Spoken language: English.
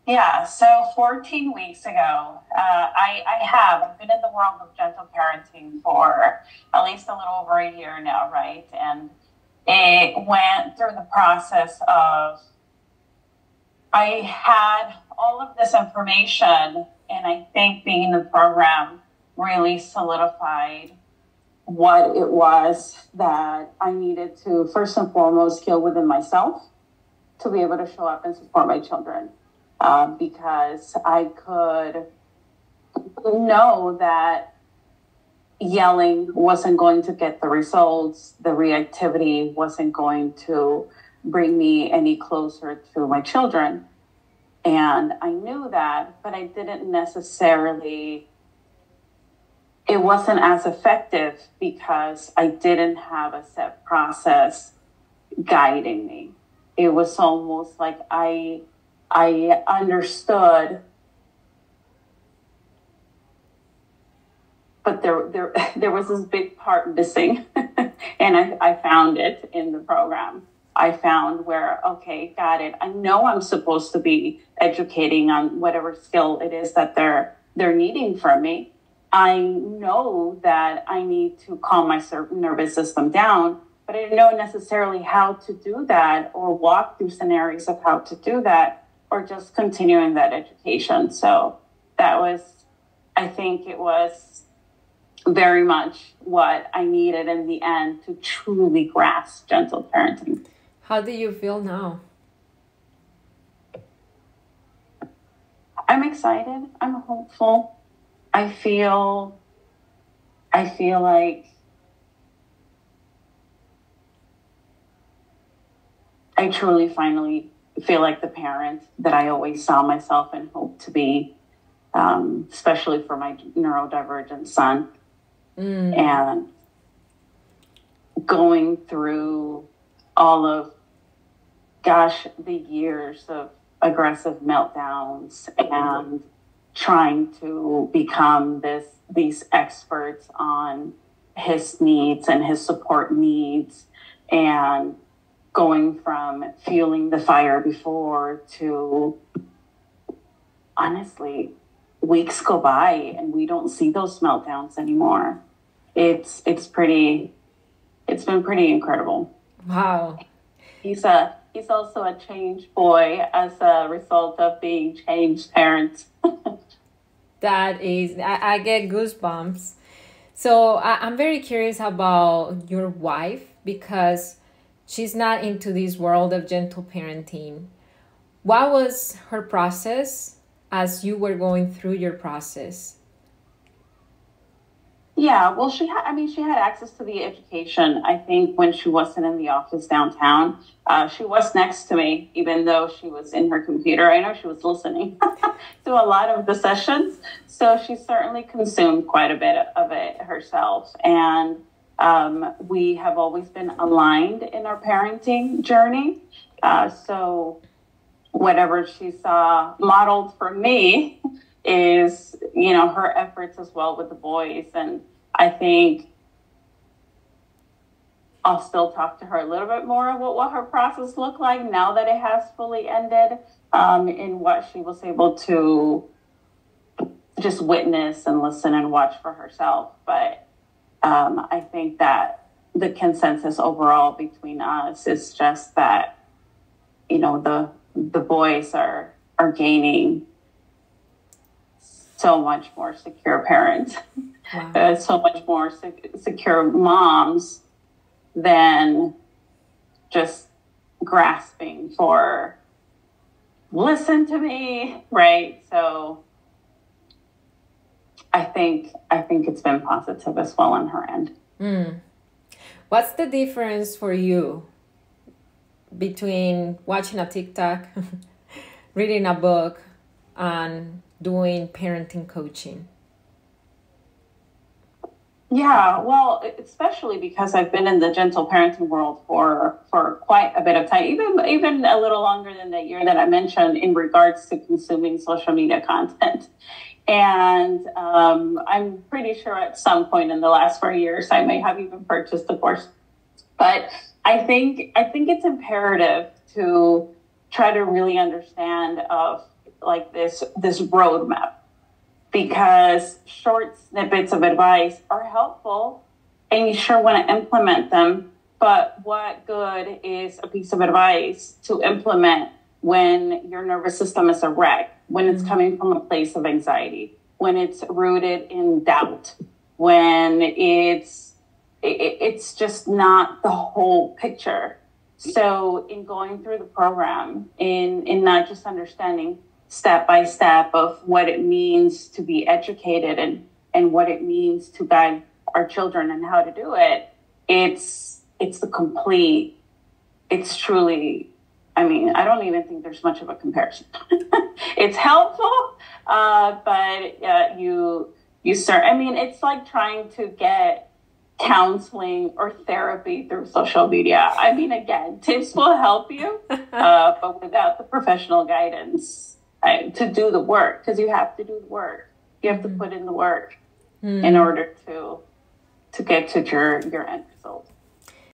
Yeah, so 14 weeks ago, I've been in the world of gentle parenting for at least a little over a year now, right? And it went through the process of, I had all of this information, and I think being in the program really solidified what it was that I needed to, first and foremost, heal within myself to be able to show up and support my children. Because I could know that yelling wasn't going to get the results, the reactivity wasn't going to bring me any closer to my children. And I knew that, but I didn't necessarily, it wasn't as effective because I didn't have a set process guiding me. It was almost like I understood, but there was this big part missing, and I found it in the program. I found where, okay, got it. I know I'm supposed to be educating on whatever skill it is that they're needing from me. I know that I need to calm my nervous system down, but I didn't know necessarily how to do that or walk through scenarios of how to do that, or just continuing that education. So that was, I think it was very much what I needed in the end to truly grasp gentle parenting. How do you feel now? I'm excited. I'm hopeful. I feel like I truly finally feel like the parent that I always saw myself and hoped to be, especially for my neurodivergent son. And going through all of, the years of aggressive meltdowns and trying to become these experts on his needs and his support needs, and going from fueling the fire before to, honestly, weeks go by and we don't see those meltdowns anymore. It's been pretty incredible. Wow. He's also a changed boy as a result of being changed parents. That is, I get goosebumps. So I'm very curious about your wife, because she's not into this world of gentle parenting. What was her process as you were going through your process? Yeah, well, she had access to the education. I think when she wasn't in the office downtown, she was next to me, even though she was in her computer. I know she was listening to a lot of the sessions. So she certainly consumed quite a bit of it herself. And we have always been aligned in our parenting journey. So whatever she saw modeled for me is, her efforts as well with the boys. And I think I'll still talk to her a little bit more about what her process looked like now that it has fully ended, in what she was able to just witness and listen and watch for herself. But I think that the consensus overall between us is just that, the boys are gaining so much more secure parents, wow. So much more secure moms than just grasping for, listen to me, right? So I think it's been positive as well on her end. What's the difference for you between watching a TikTok, reading a book, and doing parenting coaching? Yeah, well, especially because I've been in the gentle parenting world for quite a bit of time, even a little longer than the year that I mentioned in regards to consuming social media content. And I'm pretty sure at some point in the last 4 years, I may have even purchased a course. But I think it's imperative to try to really understand of like this roadmap, because short snippets of advice are helpful and you sure want to implement them. But what good is a piece of advice to implement when your nervous system is a wreck, when it's coming from a place of anxiety, when it's rooted in doubt, when it's just not the whole picture. So in going through the program, in not just understanding step by step of what it means to be educated and what it means to guide our children and how to do it, it's truly, I mean, I don't even think there's much of a comparison. It's helpful, but you start, I mean, it's like trying to get counseling or therapy through social media. I mean, again, tips will help you, but without the professional guidance to do the work, because you have to do the work. You have to put in the work in order to get to your end result.